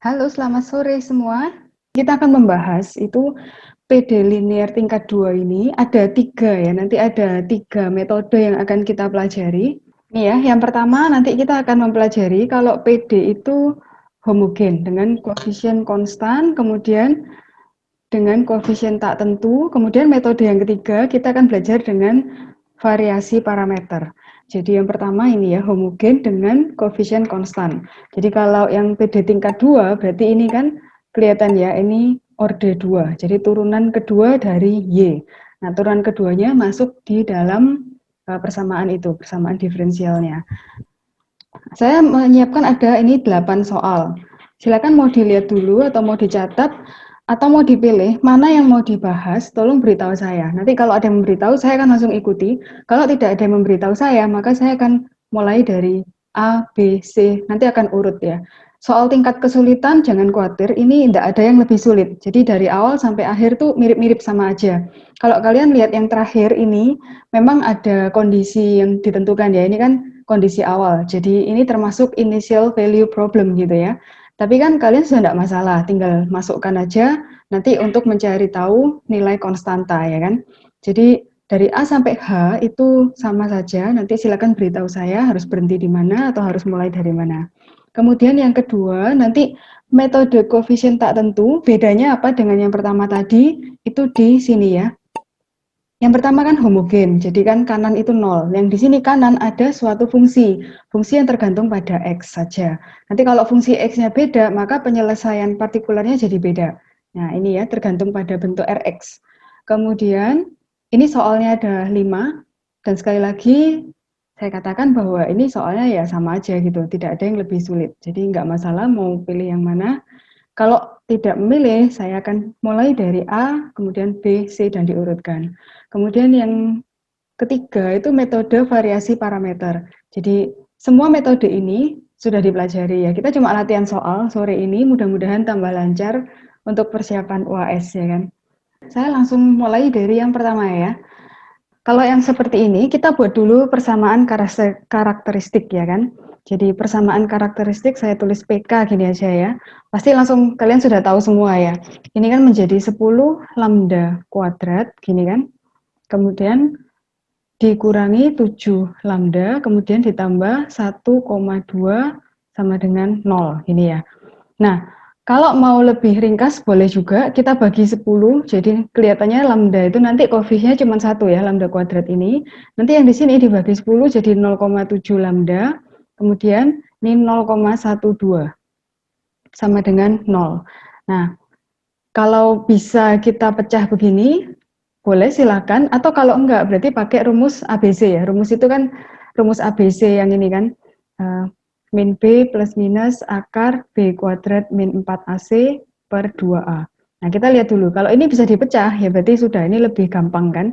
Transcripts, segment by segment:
Halo, selamat sore semua. Kita akan membahas itu PD linear tingkat 2 ini ada 3 ya, nanti ada 3 metode yang akan kita pelajari. Nih ya, yang pertama nanti kita akan mempelajari kalau PD itu homogen dengan koefisien konstan, kemudian dengan koefisien tak tentu, kemudian metode yang ketiga kita akan belajar dengan variasi parameter. Jadi yang pertama ini ya, homogen dengan koefisien konstan. Jadi kalau yang PD tingkat 2 berarti ini kan kelihatan ya, ini orde 2. Jadi turunan kedua dari Y. Nah, turunan keduanya masuk di dalam persamaan itu, persamaan diferensialnya. Saya menyiapkan ada ini 8 soal. Silakan mau dilihat dulu atau mau dicatat atau mau dipilih mana yang mau dibahas, tolong beritahu saya. Nanti kalau ada yang memberitahu, saya akan langsung ikuti. Kalau tidak ada yang memberitahu saya, maka saya akan mulai dari A, B, C, nanti akan urut ya. Soal tingkat kesulitan, jangan khawatir, ini tidak ada yang lebih sulit. Jadi dari awal sampai akhir tuh mirip-mirip sama aja. Kalau kalian lihat yang terakhir ini, memang ada kondisi yang ditentukan ya, ini kan kondisi awal. Jadi ini termasuk initial value problem gitu ya. Tapi kan kalian sudah tidak masalah, tinggal masukkan aja nanti untuk mencari tahu nilai konstanta ya kan. Jadi dari A sampai H itu sama saja, nanti silakan beritahu saya harus berhenti di mana atau harus mulai dari mana. Kemudian yang kedua, nanti metode koefisien tak tentu, bedanya apa dengan yang pertama tadi, itu di sini ya. Yang pertama kan homogen, jadi kan kanan itu 0. Yang di sini kanan ada suatu fungsi, fungsi yang tergantung pada X saja. Nanti kalau fungsi X-nya beda, maka penyelesaian partikularnya jadi beda. Nah ini ya, tergantung pada bentuk Rx. Kemudian, ini soalnya ada 5, dan sekali lagi, saya katakan bahwa ini soalnya ya sama aja gitu, tidak ada yang lebih sulit. Jadi nggak masalah mau pilih yang mana. Kalau tidak memilih, saya akan mulai dari A, kemudian B, C, dan diurutkan. Kemudian yang ketiga itu metode variasi parameter. Jadi semua metode ini sudah dipelajari ya. Kita cuma latihan soal sore ini, mudah-mudahan tambah lancar untuk persiapan UAS ya kan. Saya langsung mulai dari yang pertama ya. Kalau yang seperti ini, kita buat dulu persamaan karakteristik ya kan. Jadi persamaan karakteristik saya tulis PK gini aja ya. Pasti langsung kalian sudah tahu semua ya. Ini kan menjadi 10 lambda kuadrat gini kan. Kemudian dikurangi 7 lambda, kemudian ditambah 1,2 sama dengan 0 ini ya. Nah, kalau mau lebih ringkas boleh juga kita bagi 10, jadi kelihatannya lambda itu nanti koefisiennya cuma 1 ya, lambda kuadrat ini. Nanti yang di sini dibagi 10 jadi 0,7 lambda, kemudian ini 0,12 sama dengan 0. Nah, kalau bisa kita pecah begini, boleh silakan, atau kalau enggak berarti pakai rumus ABC ya. Rumus itu kan rumus ABC yang ini kan, min B plus minus akar B kuadrat min 4AC per 2A. Nah, kita lihat dulu. Kalau ini bisa dipecah, ya berarti sudah ini lebih gampang kan.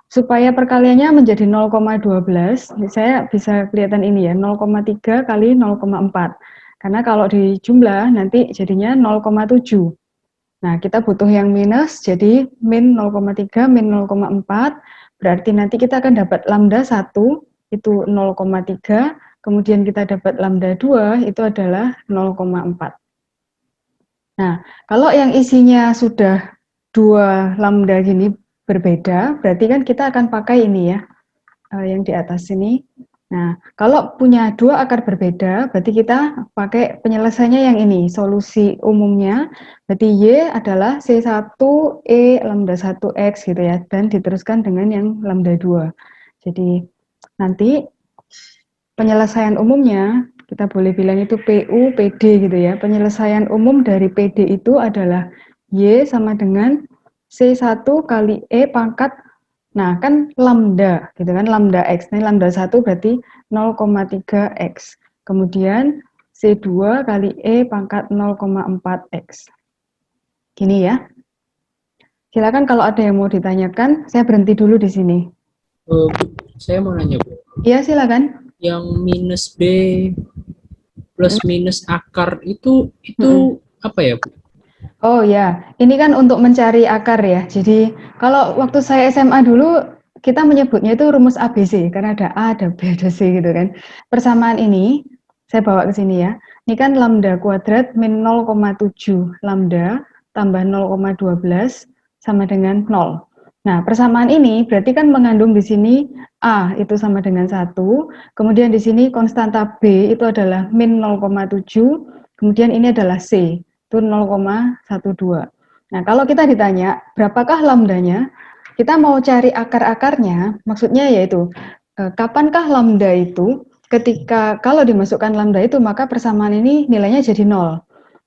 Supaya perkaliannya menjadi 0,12, saya bisa kelihatan ini ya, 0,3 kali 0,4. Karena kalau dijumlah nanti jadinya 0,7. Nah, kita butuh yang minus, jadi min 0,3 min 0,4, berarti nanti kita akan dapat lambda 1, itu 0,3, kemudian kita dapat lambda 2, itu adalah 0,4. Nah, kalau yang isinya sudah 2 lambda gini berbeda, berarti kan kita akan pakai ini ya, yang di atas ini. Nah, kalau punya 2 akar berbeda, berarti kita pakai penyelesaiannya yang ini, solusi umumnya, berarti Y adalah C1 E lambda 1 X gitu ya, dan diteruskan dengan yang lambda 2. Jadi, nanti penyelesaian umumnya, kita boleh bilang itu PU, PD gitu ya, penyelesaian umum dari PD itu adalah Y sama dengan C1 kali E pangkat, nah kan lambda gitu kan, lambda X, ini lambda 1 berarti 0,3 X, kemudian C2 kali E pangkat 0,4 X. Gini ya, silakan kalau ada yang mau ditanyakan, saya berhenti dulu di sini. Bu, saya mau nanya, Bu. Iya silakan. Yang minus B plus minus akar itu Mm-mm. apa ya, Bu? Oh ya, ini kan untuk mencari akar ya. Jadi kalau waktu saya SMA dulu kita menyebutnya itu rumus ABC karena ada A, ada B, ada C gitu kan. Persamaan ini saya bawa ke sini ya. Ini kan lambda kuadrat min 0,7 lambda tambah 0,12 sama dengan 0. Nah, persamaan ini berarti kan mengandung di sini A itu sama dengan 1, kemudian di sini konstanta B itu adalah min 0,7, kemudian ini adalah C, itu 0,12. Nah, kalau kita ditanya berapakah lambdanya, kita mau cari akar-akarnya, maksudnya yaitu kapankah lambda itu ketika kalau dimasukkan lambda itu maka persamaan ini nilainya jadi 0.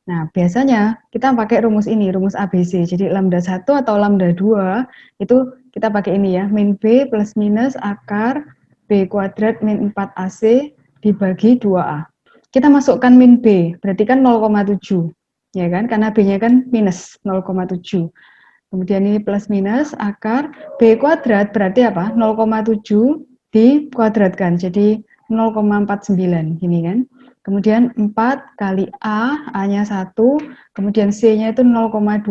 Nah, biasanya kita pakai rumus ini, rumus ABC. Jadi lambda 1 atau lambda 2 itu kita pakai ini ya, min B plus minus akar B kuadrat min 4AC dibagi 2A. Kita masukkan min B, berarti kan 0,7. Ya kan? Karena B-nya kan minus 0,7. Kemudian ini plus minus akar B kuadrat berarti apa? 0,7 dikuadratkan. Jadi 0,49 gini kan. Kemudian 4 kali A-nya 1, kemudian C-nya itu 0,12.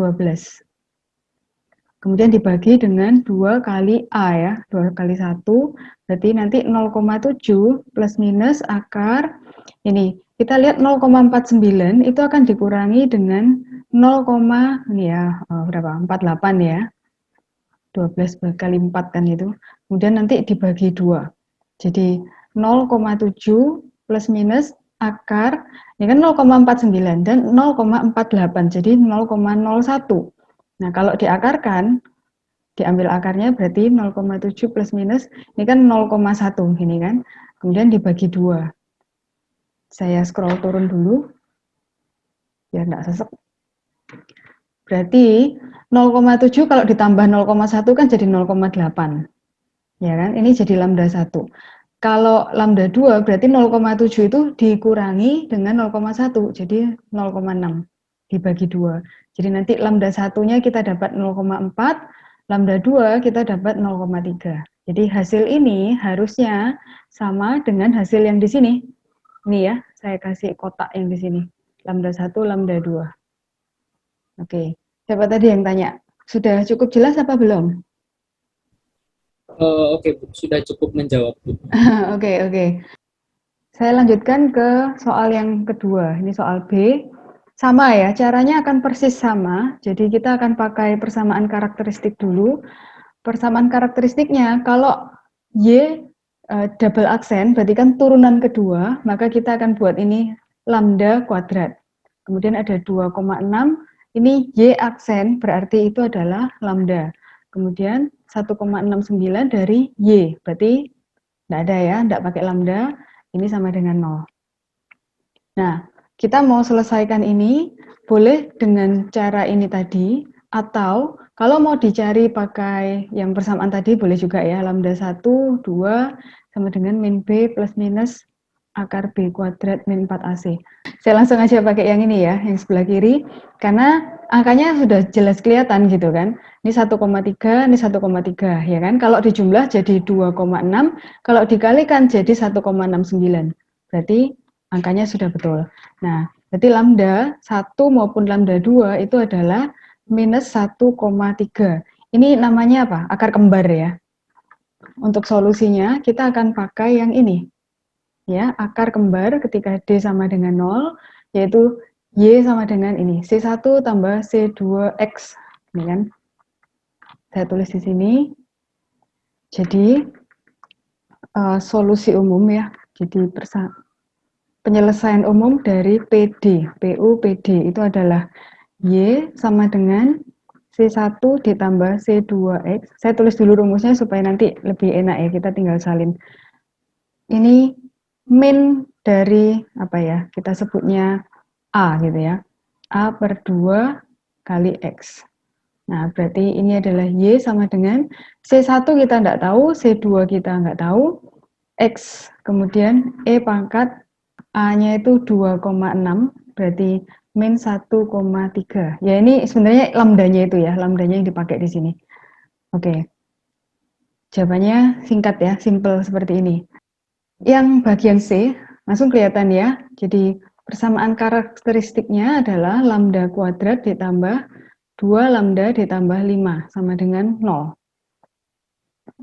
Kemudian dibagi dengan 2 kali A ya, 2 kali 1, berarti nanti 0,7 plus minus akar, ini kita lihat 0,49 itu akan dikurangi dengan 0, ini ya, berapa? 48 ya. 12 kali 4 kan itu. Kemudian nanti dibagi 2. Jadi 0,7 plus minus akar, ini kan 0,49 dan 0,48, jadi 0,01. Nah, kalau diakarkan, diambil akarnya berarti 0,7 plus minus, ini kan 0,1 ini kan. Kemudian dibagi 2. Saya scroll turun dulu, biar enggak sesek. Berarti 0,7 kalau ditambah 0,1 kan jadi 0,8. Ya kan? Ini jadi lambda 1. Kalau lambda 2 berarti 0,7 itu dikurangi dengan 0,1, jadi 0,6 dibagi 2. Jadi nanti lambda 1-nya kita dapat 0,4, lambda 2 kita dapat 0,3. Jadi hasil ini harusnya sama dengan hasil yang di sini. Ini ya, saya kasih kotak yang di sini. Lambda 1, lambda 2. Oke, siapa tadi yang tanya? Sudah cukup jelas apa belum? Oke, Bu. Sudah cukup menjawab, Bu. Oke. Saya lanjutkan ke soal yang kedua. Ini soal B. Sama ya, caranya akan persis sama. Jadi kita akan pakai persamaan karakteristik dulu. Persamaan karakteristiknya, kalau Y double aksen, berarti kan turunan kedua, maka kita akan buat ini lambda kuadrat. Kemudian ada 2,6, ini Y aksen, berarti itu adalah lambda. Kemudian 1,69 dari Y, berarti tidak ada ya, tidak pakai lambda, ini sama dengan 0. Nah, kita mau selesaikan ini, boleh dengan cara ini tadi, atau kalau mau dicari pakai yang persamaan tadi, boleh juga ya, lambda 1, 2, sama dengan min B plus minus akar B kuadrat min 4AC. Saya langsung aja pakai yang ini ya, yang sebelah kiri, karena angkanya sudah jelas kelihatan gitu kan. Ini 1,3, ini 1,3 ya kan. Kalau dijumlah jadi 2,6, kalau dikalikan jadi 1,69. Berarti angkanya sudah betul. Nah, berarti lambda 1 maupun lambda 2 itu adalah minus 1,3. Ini namanya apa? Akar kembar ya. Untuk solusinya kita akan pakai yang ini. Ya, akar kembar ketika D sama dengan 0, yaitu Y sama dengan ini, C1 tambah C2X. Ini kan, saya tulis di sini. Jadi, solusi umum ya, jadi penyelesaian umum dari PD, PU, PD itu adalah Y sama dengan C1 ditambah C2X. Saya tulis dulu rumusnya supaya nanti lebih enak ya, kita tinggal salin. Ini min dari apa ya, kita sebutnya A gitu ya, A per 2 kali X. Nah, berarti ini adalah Y sama dengan C1 kita nggak tahu, C2 kita nggak tahu, X, kemudian E pangkat A-nya itu 2,6, berarti min 1,3. Ya ini sebenarnya lambdanya itu ya, lambdanya yang dipakai di sini. Oke, jawabannya singkat ya, simple seperti ini. Yang bagian C, langsung kelihatan ya. Jadi persamaan karakteristiknya adalah lambda kuadrat ditambah 2 lambda ditambah 5 sama dengan 0.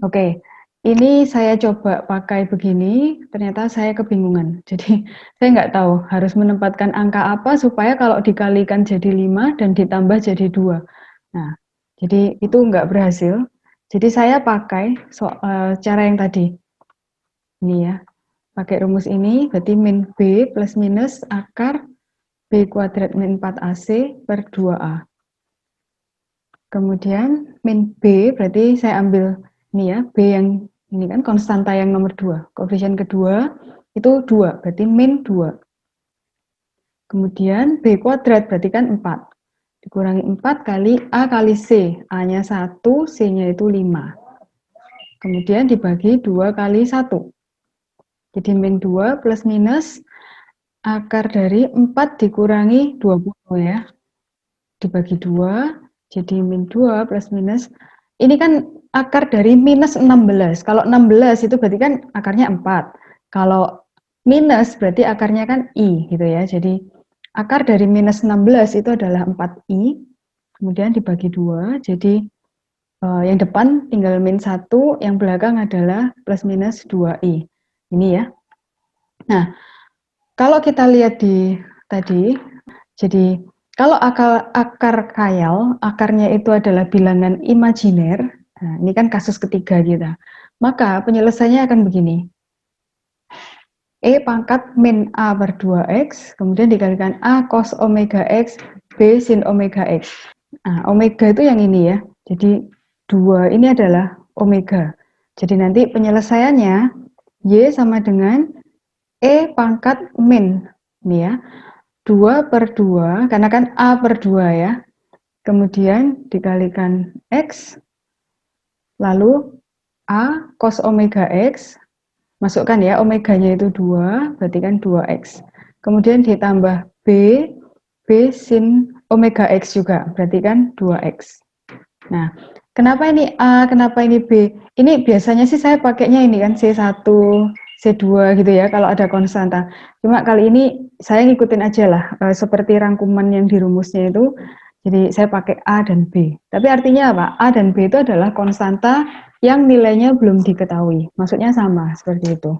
Oke, Ini saya coba pakai begini, ternyata saya kebingungan. Jadi saya nggak tahu harus menempatkan angka apa supaya kalau dikalikan jadi 5 dan ditambah jadi 2. Nah, jadi itu nggak berhasil. Jadi saya pakai cara yang tadi. Ini ya, pakai rumus ini, berarti min B plus minus akar B kuadrat min 4AC per 2A. Kemudian min B, berarti saya ambil ini ya, B yang ini kan konstanta yang nomor 2. Koefisien kedua itu 2, berarti min 2. Kemudian B kuadrat berarti kan 4. Dikurangi 4 kali A kali C. A-nya 1, C-nya itu 5. Kemudian dibagi 2 kali 1. Jadi min 2 plus minus akar dari 4 dikurangi 20 ya. Dibagi 2, jadi min 2 plus minus. Ini kan akar dari minus 16. Kalau 16 itu berarti kan akarnya 4. Kalau minus berarti akarnya kan I gitu ya. Jadi akar dari minus 16 itu adalah 4I. Kemudian dibagi 2, jadi yang depan tinggal min 1, yang belakang adalah plus minus 2I. Ini ya. Nah, kalau kita lihat di tadi, jadi kalau akar khayal, akarnya itu adalah bilangan imajiner, nah ini kan kasus ketiga kita, maka penyelesaiannya akan begini. E pangkat min A per 2X, kemudian dikalikan A cos omega X, B sin omega X. Nah, omega itu yang ini ya, jadi 2 ini adalah omega. Jadi nanti penyelesaiannya Y sama dengan E pangkat min, ini ya, 2 per 2, karena kan A per 2 ya. Kemudian dikalikan X, lalu A cos omega X, masukkan ya, omeganya itu 2, berarti kan 2X. Kemudian ditambah B sin omega X juga, berarti kan 2X. Nah, kenapa ini A, kenapa ini B? Ini biasanya sih saya pakainya ini kan C1, C2 gitu ya, kalau ada konstanta. Cuma kali ini saya ngikutin aja lah, seperti rangkuman yang di rumusnya itu, jadi saya pakai A dan B. Tapi artinya apa? A dan B itu adalah konstanta yang nilainya belum diketahui. Maksudnya sama, seperti itu.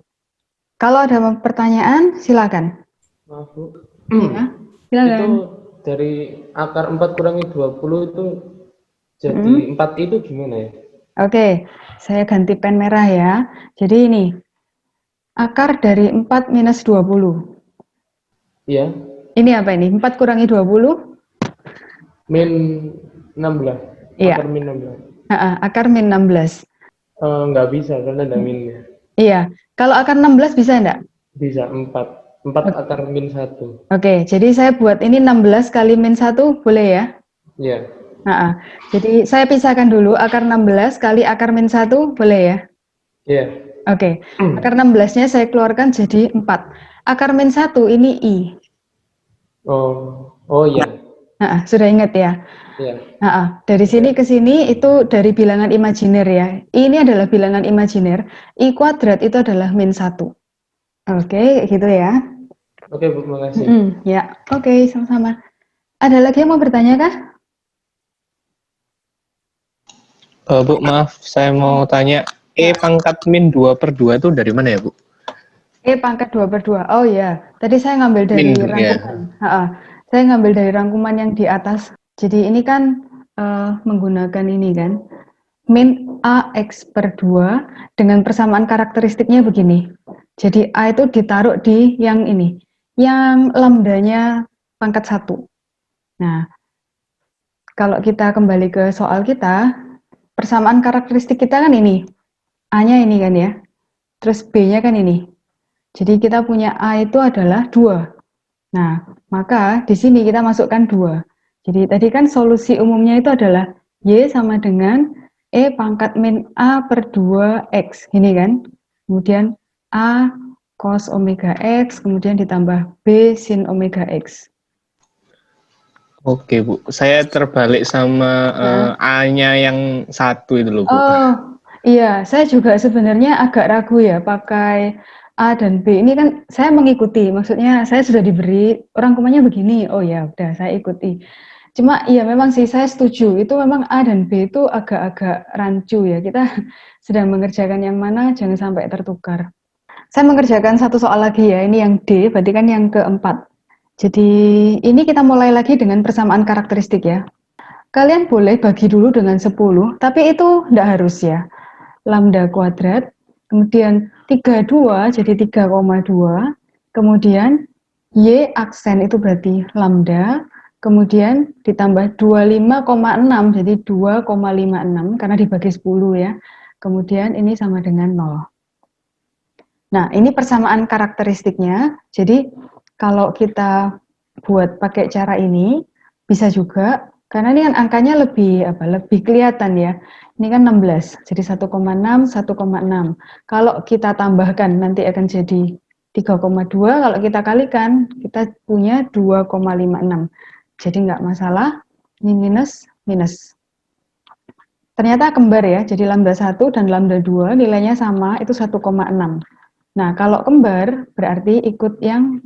Kalau ada pertanyaan, silakan. Maaf, Bu. Iya, Itu silakan. dari akar 4 kurangi 20 itu jadi 4 itu gimana ya? Oke, saya ganti pen merah ya. Jadi ini, akar dari 4 minus 20. Iya, Ini apa ini? 4 kurangi 20? min 16. Iya. Akar min 16. Akar min 16. Nggak bisa karena ada minnya. Iya. Kalau akar 16 bisa enggak? Bisa 4. 4 akar min 1. Oke, jadi saya buat ini 16 kali min 1, boleh ya? Iya. Jadi saya pisahkan dulu akar 16 kali akar min 1, boleh ya? Iya. Oke, akar 16-nya saya keluarkan jadi 4. Akar min 1 ini I. Oh iya. Sudah ingat ya? Iya. Dari sini ke sini itu dari bilangan imajiner ya. Ini adalah bilangan imajiner. I kuadrat itu adalah min 1. Oke, gitu ya. Oke, Bu, makasih. Ya, oke, sama-sama. Ada lagi yang mau bertanya kah? Bu, maaf, saya mau tanya, E pangkat min 2 per 2 itu dari mana ya, Bu? E pangkat 2 per 2. Oh ya, tadi saya ngambil dari Min, ya. rangkuman. Saya ngambil dari rangkuman yang di atas. Jadi ini kan menggunakan ini kan, min AX per 2 dengan persamaan karakteristiknya begini. Jadi A itu ditaruh di yang ini, yang lambdanya pangkat 1. Nah, kalau kita kembali ke soal kita, persamaan karakteristik kita kan ini, A-nya ini kan ya, terus B-nya kan ini. Jadi kita punya A itu adalah 2. Nah, maka di sini kita masukkan 2. Jadi tadi kan solusi umumnya itu adalah Y sama dengan E pangkat min A per 2X. Gini kan. Kemudian A cos omega X, kemudian ditambah B sin omega X. Oke, Bu. Saya terbalik sama A-nya yang 1 itu loh, Bu. Oh, iya. Saya juga sebenarnya agak ragu ya pakai A dan B. Ini kan saya mengikuti. Maksudnya saya sudah diberi rangkumannya begini. Oh ya, udah saya ikuti. Cuma iya memang sih saya setuju, itu memang A dan B itu agak-agak rancu ya, kita sedang mengerjakan yang mana jangan sampai tertukar. Saya mengerjakan satu soal lagi ya, ini yang D, berarti kan yang keempat. Jadi ini kita mulai lagi dengan persamaan karakteristik ya. Kalian boleh bagi dulu dengan 10, tapi itu tidak harus ya. Lambda kuadrat, kemudian 32 jadi 3,2, kemudian Y aksen itu berarti lambda, kemudian ditambah 25,6 jadi 2,56 karena dibagi 10 ya. Kemudian ini sama dengan 0. Nah, ini persamaan karakteristiknya. Jadi kalau kita buat pakai cara ini bisa juga karena ini kan angkanya lebih kelihatan ya. Ini kan 16. Jadi 1,6 1,6. Kalau kita tambahkan nanti akan jadi 3,2, kalau kita kalikan kita punya 2,56. Jadi nggak masalah. Ini minus minus. Ternyata kembar ya. Jadi lambda 1 dan lambda 2 nilainya sama, itu 1,6. Nah, kalau kembar berarti ikut yang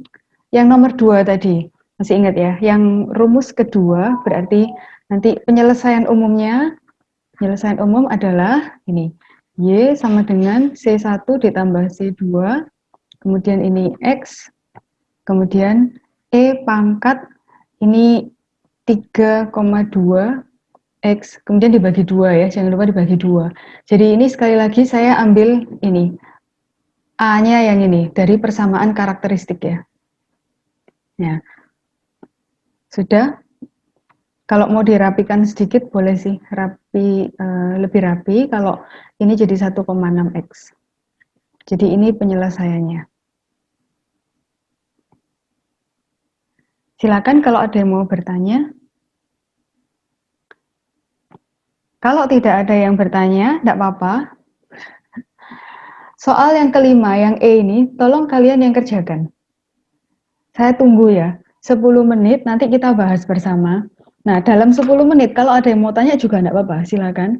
nomor 2 tadi. Masih ingat ya? Yang rumus kedua berarti nanti penyelesaian umumnya, penyelesaian umum adalah ini. Y sama dengan C1 ditambah C2, kemudian ini X, kemudian E pangkat ini 3,2 X, kemudian dibagi 2 ya, jangan lupa dibagi 2. Jadi ini sekali lagi saya ambil ini, A-nya yang ini, dari persamaan karakteristik ya. Ya. Sudah? Kalau mau dirapikan sedikit boleh sih, lebih rapi, kalau ini jadi 1,6X. Jadi ini penyelesaiannya. Silakan kalau ada yang mau bertanya. Kalau tidak ada yang bertanya, tidak apa-apa. Soal yang kelima, yang E ini, tolong kalian yang kerjakan. Saya tunggu ya, 10 menit nanti kita bahas bersama. Nah, dalam 10 menit, kalau ada yang mau tanya juga enggak apa-apa, silakan.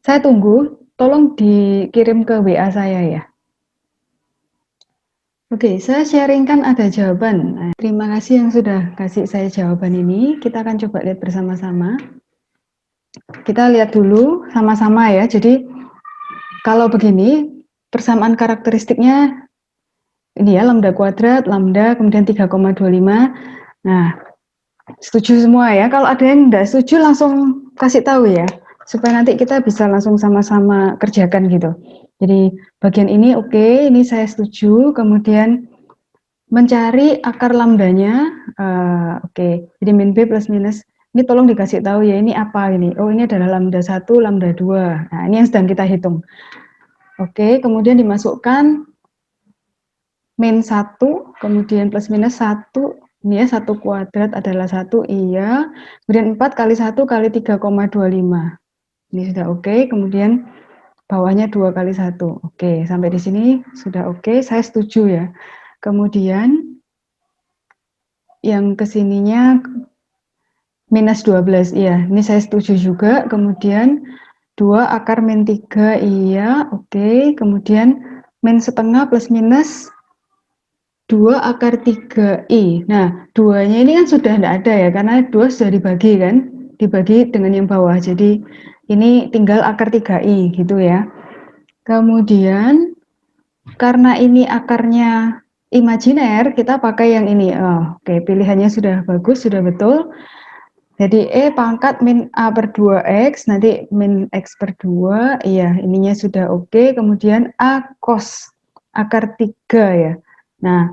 Saya tunggu, tolong dikirim ke WA saya ya. Oke, saya sharingkan ada jawaban. Nah, terima kasih yang sudah kasih saya jawaban ini. Kita akan coba lihat bersama-sama. Kita lihat dulu sama-sama ya, jadi kalau begini, persamaan karakteristiknya ini ya, lambda kuadrat, lambda, kemudian 3,25. Nah, setuju semua ya. Kalau ada yang enggak setuju langsung kasih tahu ya, supaya nanti kita bisa langsung sama-sama kerjakan gitu. Jadi bagian ini oke, ini saya setuju. Kemudian mencari akar lambdanya, oke. Jadi min B plus minus, ini tolong dikasih tahu ya, ini apa ini? Oh, ini adalah lambda 1, lambda 2. Nah, ini yang sedang kita hitung. Oke, kemudian dimasukkan min 1, kemudian plus minus 1, ini ya 1 kuadrat adalah 1, iya. Kemudian 4 kali 1 kali 3,25. Ini sudah oke, kemudian bawahnya 2 kali 1. Oke, sampai di sini sudah oke, saya setuju ya. Kemudian yang kesininya minus 12, iya. Ini saya setuju juga. Kemudian 2 akar min 3, iya, oke. Kemudian min setengah plus minus 2 akar 3i. Nah, 2-nya ini kan sudah tidak ada ya, karena 2 sudah dibagi kan, dibagi dengan yang bawah. Jadi ini tinggal akar 3i gitu ya. Kemudian karena ini akarnya imajiner, kita pakai yang ini. Oh, oke, pilihannya sudah bagus, sudah betul. Jadi E pangkat min A per 2X, nanti min X per 2, iya ininya sudah oke. Kemudian A cos akar 3 ya. Nah,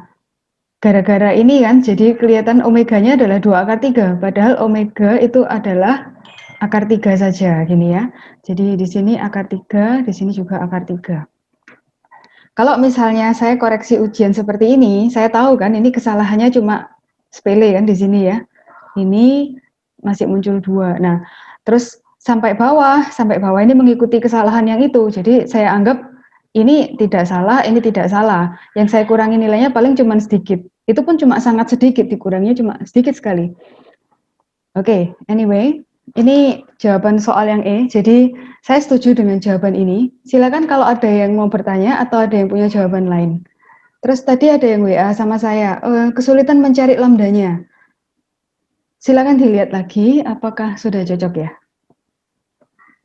gara-gara ini kan, jadi kelihatan omeganya adalah 2 akar 3, padahal omega itu adalah akar 3 saja, gini ya. Jadi di sini akar 3, di sini juga akar 3. Kalau misalnya saya koreksi ujian seperti ini, saya tahu kan ini kesalahannya cuma sepele kan di sini ya. Ini masih muncul 2. Nah, terus sampai bawah ini mengikuti kesalahan yang itu. Jadi saya anggap ini tidak salah, ini tidak salah. Yang saya kurangi nilainya paling cuma sedikit. Itu pun cuma sangat sedikit, dikurangnya cuma sedikit sekali. Oke, anyway, ini jawaban soal yang E. Jadi saya setuju dengan jawaban ini. Silakan kalau ada yang mau bertanya atau ada yang punya jawaban lain. Terus tadi ada yang WA sama saya, kesulitan mencari lambdanya. Silakan dilihat lagi apakah sudah cocok ya.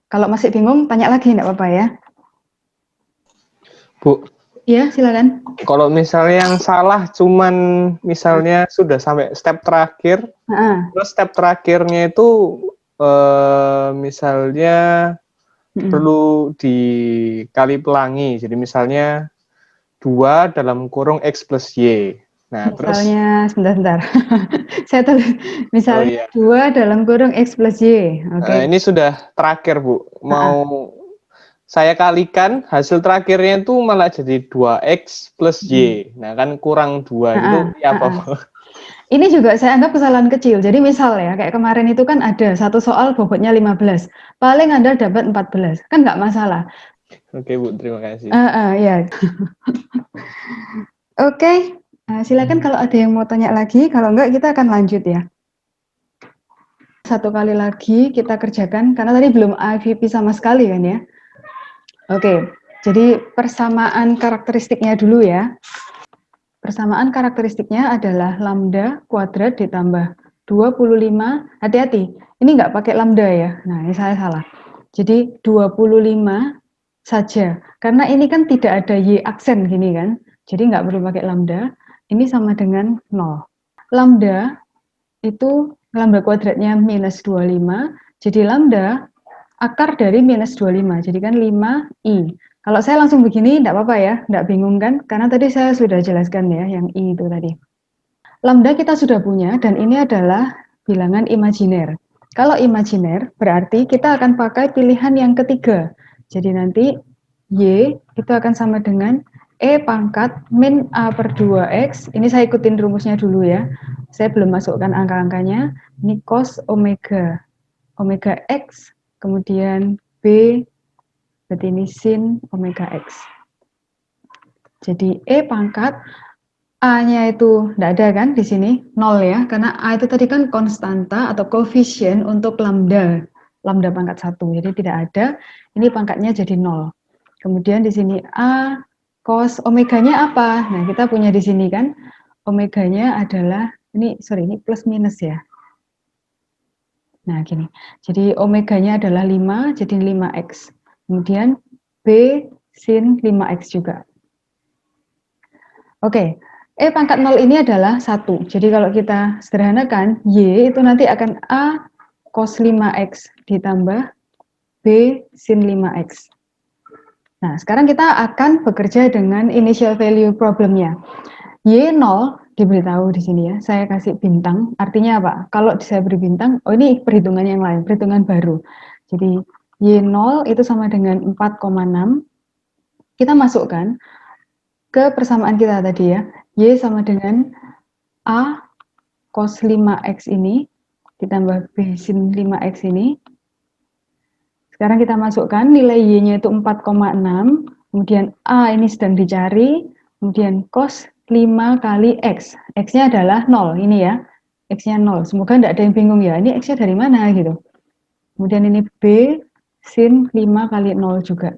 Kalau masih bingung, tanya lagi, enggak apa-apa ya. Bu, Iya, silakan. kalau misalnya yang salah cuman misalnya sudah sampai step terakhir, Heeh. terus step terakhirnya itu misalnya perlu dikali pelangi. Jadi misalnya 2 dalam kurung X plus Y. Nah, terus Misalnya, sebentar. Saya tulis, oh misalnya iya. 2 dalam kurung X plus Y. Oke. Ini sudah terakhir, Bu. Heeh. Mau saya kalikan, hasil terakhirnya itu malah jadi 2X plus Y. Nah, kan kurang 2. Heeh, Itu ya apa, heeh. Bu? Ini juga saya anggap kesalahan kecil. Jadi misal ya, kayak kemarin itu kan ada satu soal bobotnya 15. Paling Anda dapat 14. Kan nggak masalah. Oke, Bu. Terima kasih. Ya. Oke. Silakan kalau ada yang mau tanya lagi. Kalau enggak, kita akan lanjut ya. Satu kali lagi kita kerjakan, karena tadi belum IVP sama sekali kan ya. Oke, jadi persamaan karakteristiknya dulu ya. Persamaan karakteristiknya adalah lambda kuadrat ditambah 25, hati-hati, ini nggak pakai lambda ya. Nah, ini saya salah. Jadi 25 saja, karena ini kan tidak ada Y aksen gini kan, jadi nggak perlu pakai lambda, ini sama dengan 0. Lambda itu lambda kuadratnya minus 25, jadi lambda akar dari minus 25, jadi kan 5i. Kalau saya langsung begini, enggak apa-apa ya, enggak bingung kan? Karena tadi saya sudah jelaskan ya, yang i itu tadi. Lambda kita sudah punya, dan ini adalah bilangan imajiner. Kalau imajiner, berarti kita akan pakai pilihan yang ketiga. Jadi nanti y itu akan sama dengan e pangkat min a per 2x. Ini saya ikutin rumusnya dulu ya. Saya belum masukkan angka-angkanya. Ini cos omega. Omega x, kemudian b, berarti ini sin omega x. Jadi e pangkat a-nya itu tidak ada kan di sini, 0 ya, karena a itu tadi kan konstanta atau koefisien untuk lambda pangkat 1, jadi tidak ada, ini pangkatnya jadi 0. Kemudian di sini a cos omeganya apa? Nah, kita punya di sini kan, omeganya adalah, ini plus minus ya. Nah, gini. Jadi omeganya adalah 5, jadi 5x. Kemudian B sin 5x juga. Oke, E pangkat 0 ini adalah 1. Jadi kalau kita sederhanakan, Y itu nanti akan A cos 5x ditambah B sin 5x. Nah, sekarang kita akan bekerja dengan initial value problemnya. Y0 diberitahu di sini ya, saya kasih bintang, artinya apa? Kalau saya beri bintang, oh ini perhitungan yang lain, perhitungan baru. Jadi Y0 itu sama dengan 4,6, kita masukkan ke persamaan kita tadi ya, Y sama dengan A cos 5X ini, ditambah B sin 5X ini. Sekarang kita masukkan nilai Y-nya itu 4,6, kemudian A ini sedang dicari, kemudian cos 5 kali X. X-nya adalah 0, ini ya. X-nya 0. Semoga tidak ada yang bingung ya, ini X-nya dari mana gitu. Kemudian ini B sin 5 kali 0 juga.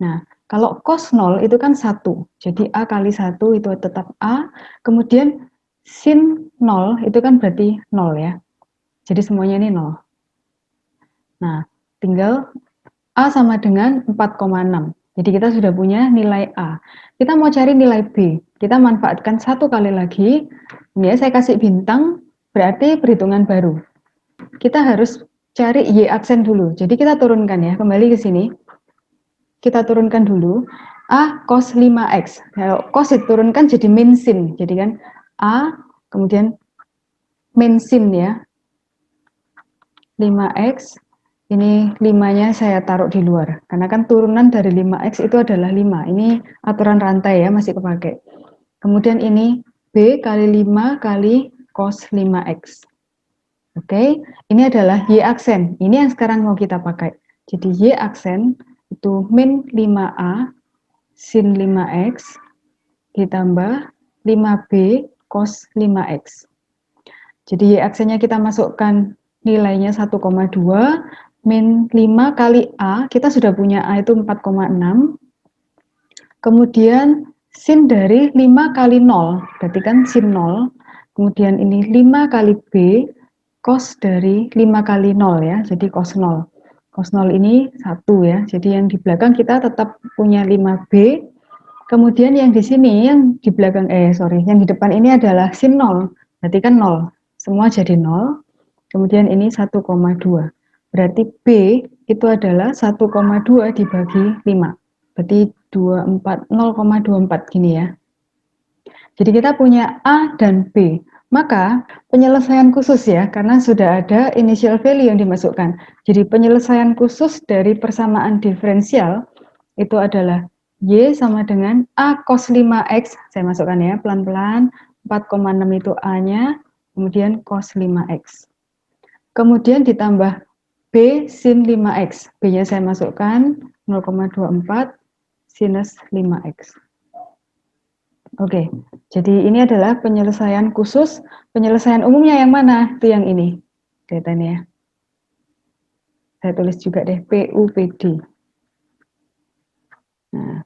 Nah, kalau cos 0 itu kan 1. Jadi A kali 1 itu tetap A. Kemudian sin 0 itu kan berarti 0 ya. Jadi semuanya ini 0. Nah, tinggal A sama dengan 4,6. Jadi kita sudah punya nilai A. Kita mau cari nilai B. Kita manfaatkan satu kali lagi. Ini ya, saya kasih bintang, berarti perhitungan baru. Kita harus cari Y aksen dulu. Jadi kita turunkan ya, kembali ke sini. Kita turunkan dulu A cos 5X. Kalau cos diturunkan jadi min sin. Jadi kan A kemudian min sin ya. 5X. Ini 5-nya saya taruh di luar. Karena kan turunan dari 5X itu adalah 5. Ini aturan rantai ya, masih kepake. Kemudian ini B kali 5 kali cos 5X. Oke, ini adalah Y aksen. Ini yang sekarang mau kita pakai. Jadi Y aksen itu min 5A sin 5X ditambah 5B cos 5X. Jadi Y aksennya kita masukkan nilainya 1,2 min 5 kali A, kita sudah punya A itu 4,6. Kemudian sin dari 5 kali 0, berarti kan sin 0. Kemudian ini 5 kali B cos dari 5 kali 0 ya, jadi cos 0. Cos 0 ini 1 ya, jadi yang di belakang kita tetap punya 5B, kemudian yang di sini, yang di belakang, yang di depan ini adalah sin 0, berarti kan 0, semua jadi 0, kemudian ini 1,2, berarti B itu adalah 1,2 dibagi 5, berarti 0,24 gini ya. Jadi kita punya A dan B. Maka penyelesaian khusus ya, karena sudah ada initial value yang dimasukkan. Jadi penyelesaian khusus dari persamaan diferensial itu adalah Y sama dengan A cos 5X. Saya masukkan ya, pelan-pelan. 4,6 itu A-nya, kemudian cos 5X. Kemudian ditambah B sin 5X. B-nya saya masukkan 0,24 sinus 5X. Oke, jadi ini adalah penyelesaian khusus. Penyelesaian umumnya yang mana? Itu yang ini. Kelihatannya ya. Saya tulis juga deh, PUPD. Nah,